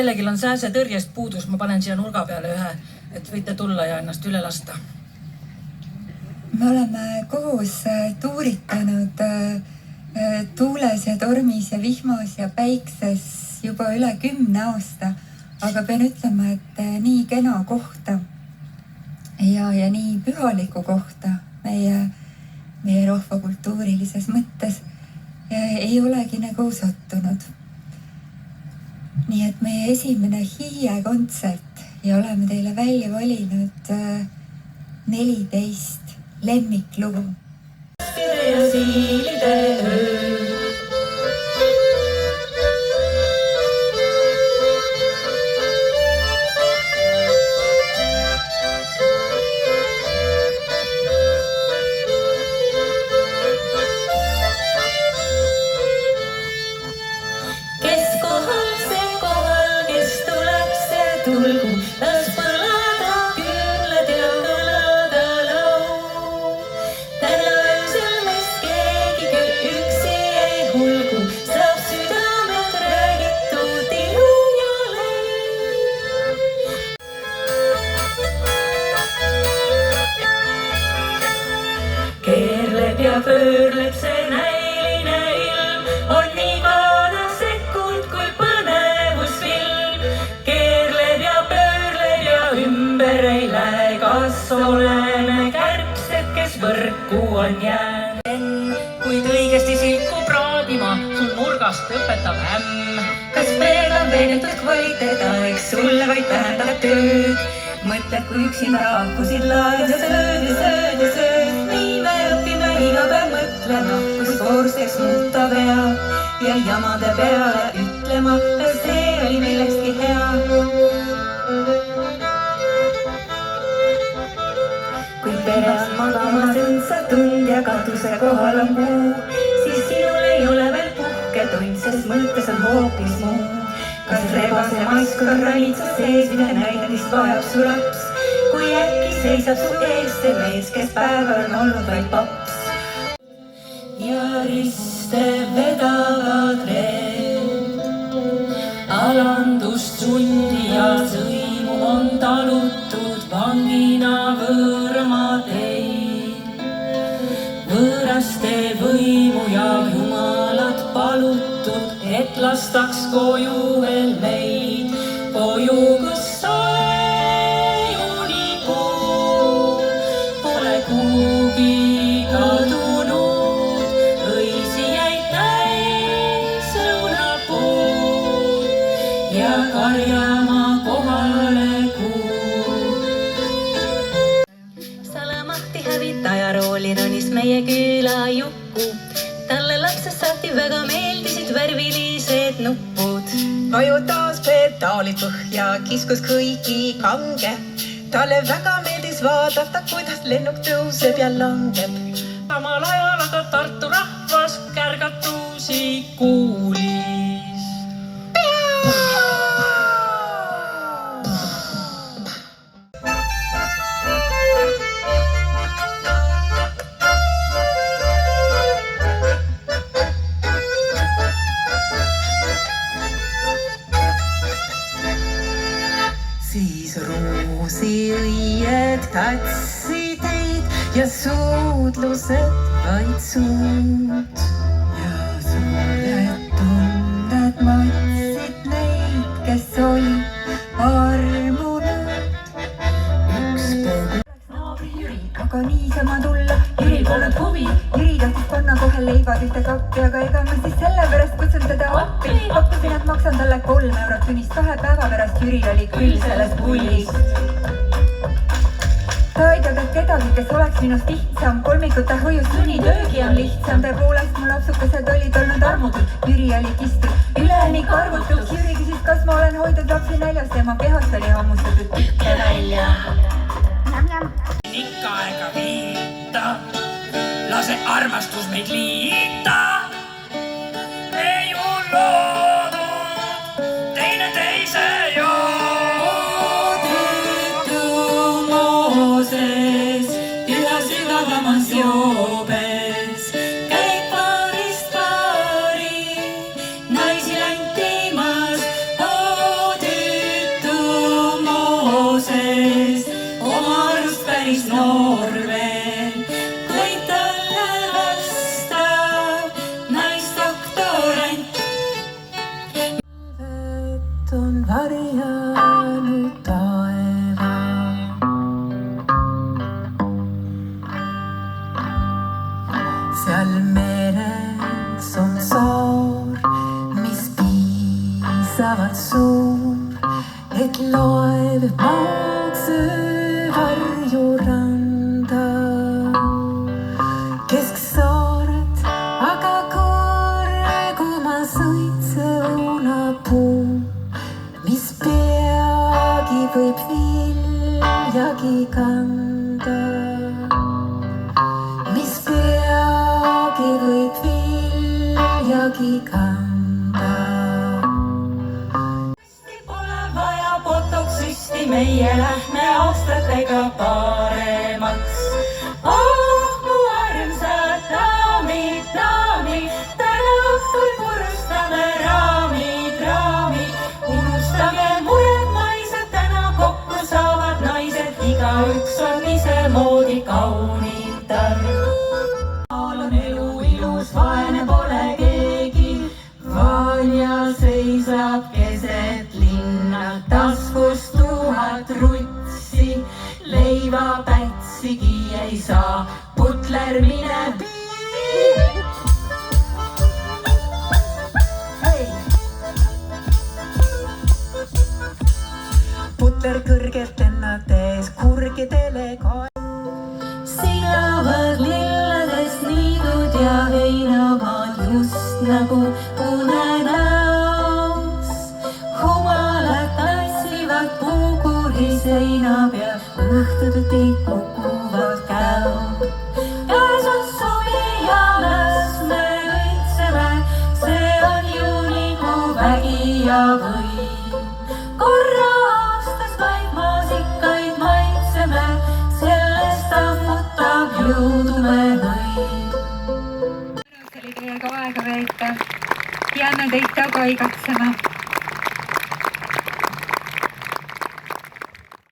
kellelgi on sääsetõrjest puudus, ma panen siia nurga peale ühe, et võite tulla ja ennast üle lasta. Me oleme koos tuuritanud tuules ja tormis ja vihmas ja päikses juba üle 10 aasta, aga pean ütlema, et nii kena kohta ja nii pühaliku kohta meie rahvakultuurilises mõttes ei olegi nagu sattunud. Nii et meie esimene Hiie kontsert ja oleme teile välja valinud 14 lemmiklugu. Ja siilide öö. Ja pöörleb see näiline ilm, on nii kaana sekund kui põnevusfilm. Keerleb ja ümber ei lähe, kas oleme kärbsed, kes võrku on jäänud. Kuid õigesti silku praadima, sul nurgast õpetab ämm. Kas meil on veenetud kvaliteeda, eks sulle vaid tähendab tööd. Mõtled, kui üksinda hakkusid laed ja sööd. Nii me õpime iga päev mõtlema, kui spoorseks muuta peab. Ja jamade peale ütlema, kas see oli millekski hea. Kui peres magamas õndsad tund ja katuse kohal on kuu, siis sinul ei ole veel puhketund, sest mõttes on hoopis muu. Kas rebase maiskor ranitsas sees, mida näidendist vajab su laps? Kui äkki seisab su ees see mees, kes päeval on olnud vaid paps. Ja riste vedavad reed, alandust sundi ja sõimu on talutud vangina võõrma teid. Võõraste võimu ja jumalat palutud, et lastaks koju veel meid, koju, kus soejunikuu pole kuhugi kadunud, õisi jäid täis lõunapuu ja karjama kohale kuu. Salamahti hävitaja rooli ronis meie küla jukku, talle lapsest saati väga meeldisid värvilised nuppud. Vajutas pedaalid põhja, kiskus kõigi kange. Talle väga meeldis vaadata, kuidas lennuk tõuseb ja langeb. Samal ajal aga Tartu rahvas kärgatusi kuulis. Siis ruusiõied tatsi teid ja suudlused vaid suud. Ja suured tunded matsid neid, kes oli armunud. Üks pool naabri Jüri, aga niisama tulla. Jüri polnud huvi, Jüri tahtis panna kohe leibad ühte kappi, aga ega ma siis sellepärast kutsun teda appi. Pakkusin, et maksan talle 3 eurot tunnist 2 päeva pärast. Jüri oli küll sellest pullist. Ta ei teadnud kedagi, kes oleks minust lihtsam. Kolmikute hoius mõni töögi on lihtsam. Tõepoolest mu lapsukesed olid olnud armutud. Jüri oli kistud üleni karvutuks. Jüri küsis, kas ma olen hoidnud lapsi näljast. Tema kehast oli hammustatud tükke välja. Ikka aega viita, lase armastus meid liita. Ei on loodud teine teise jooditu Mooses, üha sügavamas joobes. Käib paarist paari, naisi lantimas, ooditu seal meres on saar, mis piisavalt suur, et laev maaks öövarju randa. Kesksaaret aga kõrgumas õitsev õunapuu, mis peagi võib viljagi kanda. Mis peagi võib viljagi kanda. Pole vaja botoksüsti, meie lähme aastatega paremaks. Mu armsad daamid, daamid, täna õhtul purustame raamid, raamid. Unustage mured, naised, täna kokku saavad naised, igaüks on isemoodi kaunitar. Maal on elu ilus, vaene pole keegi, Vanja seisab keset linna, taskus 1000 rutsi, leivapätsigi ei saa, putler mine Putler kõrgelt ennades kurgidele Sinavad lilladest niidud ja heinamaad just nagu unenäos. Humalad tantsivad puukuri seina peal, õhtuti kukuvad käod. Käes on suvi ja las me õitseme, see on juunikuu vägi ja võim. Korra aastas vaid maasikaid maitseme, sellest ammutab jõudume hõim. Oli teiega aega veeta, jääme teid taga igatsema.